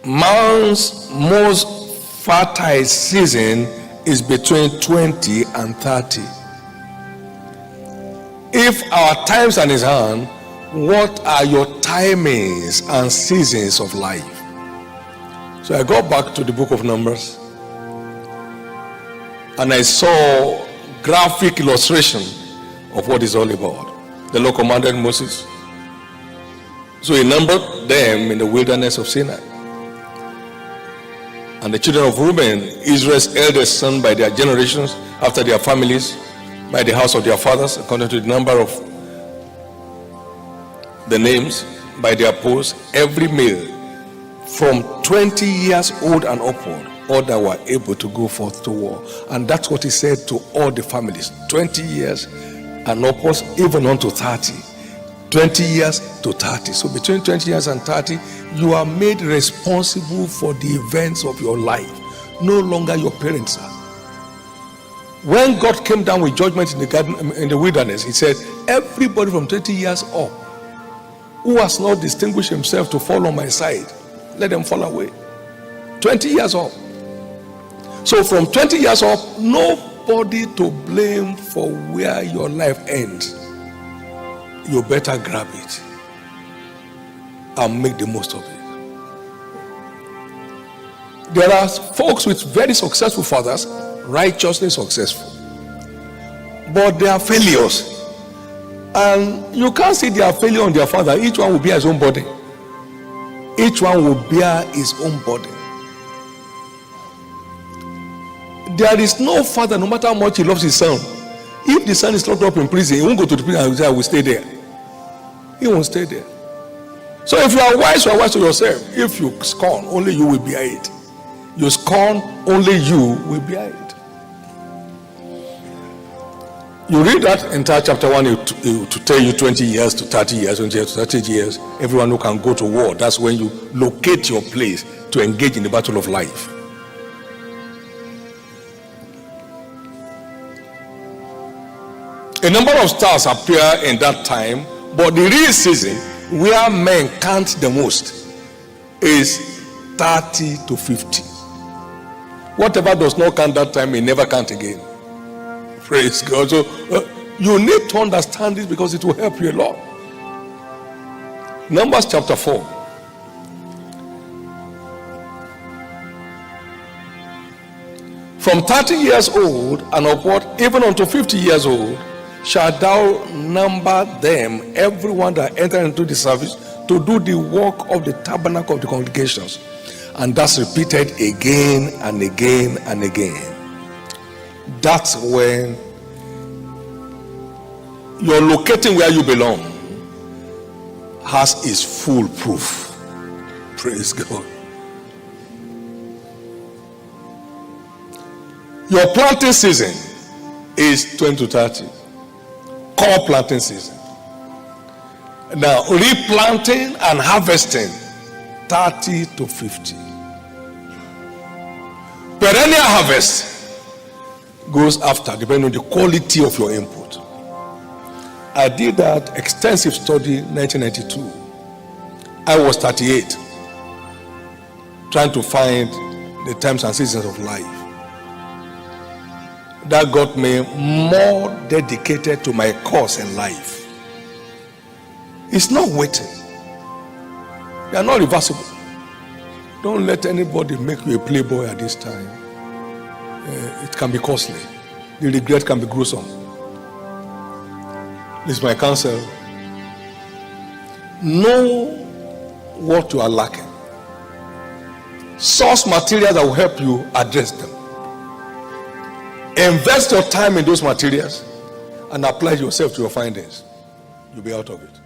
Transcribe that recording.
man's most fertile season is between 20 and 30. If our times are in his hand, what are your timings and seasons of life? So I got back to the book of Numbers, and I saw graphic illustration of what it's all about. The Lord commanded Moses, so he numbered them in the wilderness of Sinai. And the children of Reuben, Israel's eldest son, by their generations, after their families, by the house of their fathers, according to the number of the names, by their posts, every male from 20 years old and upward, all that were able to go forth to war. And that's what he said to all the families, 20 years and upwards, even unto 30. 20 years to 30. So between 20 years and 30, you are made responsible for the events of your life. No longer your parents are. When God came down with judgment in the garden, in the wilderness, he said, everybody from 20 years up who has not distinguished himself to fall on my side, let them fall away. 20 years up. So from 20 years up, nobody to blame for where your life ends. You better grab it and make the most of it. There are folks with very successful fathers, righteously successful, but they are failures, and you can't see their failure on their father. Each one will bear his own body. Each one will bear his own body. There is no father, no matter how much he loves his son, if the son is locked up in prison, he won't go to the prison and say, I will stay there. He won't stay there. So if you are wise to yourself. If you scorn, only you will bear it. You scorn, only you will bear it. You read that entire chapter 1 to tell you 20 years to 30 years, 20 years to 30 years, everyone who can go to war. That's when you locate your place to engage in the battle of life. A number of stars appear in that time, but the real season where men count the most is 30 to 50. Whatever does not count that time may never count again. Praise God. So you need to understand this because it will help you a lot. Numbers chapter 4. From 30 years old and upward, even unto 50 years old, shalt thou number them, everyone that enter into the service, to do the work of the tabernacle of the congregations. And that's repeated again and again and again. That's when you're locating where you belong has its full proof. Praise God. Your planting season is 20 to 30. Core planting season. Now, replanting and harvesting, 30 to 50. Perennial harvest goes after, depending on the quality of your input. I did that extensive study in 1992. I was 38, trying to find the times and seasons of life. That got me more dedicated to my cause in life. It's not waiting. They are not reversible. Don't let anybody make you a playboy at this time. It can be costly. The regret can be gruesome. This is my counsel. Know what you are lacking. Source materials that will help you address them. Invest your time in those materials and apply yourself to your findings. You'll be out of it.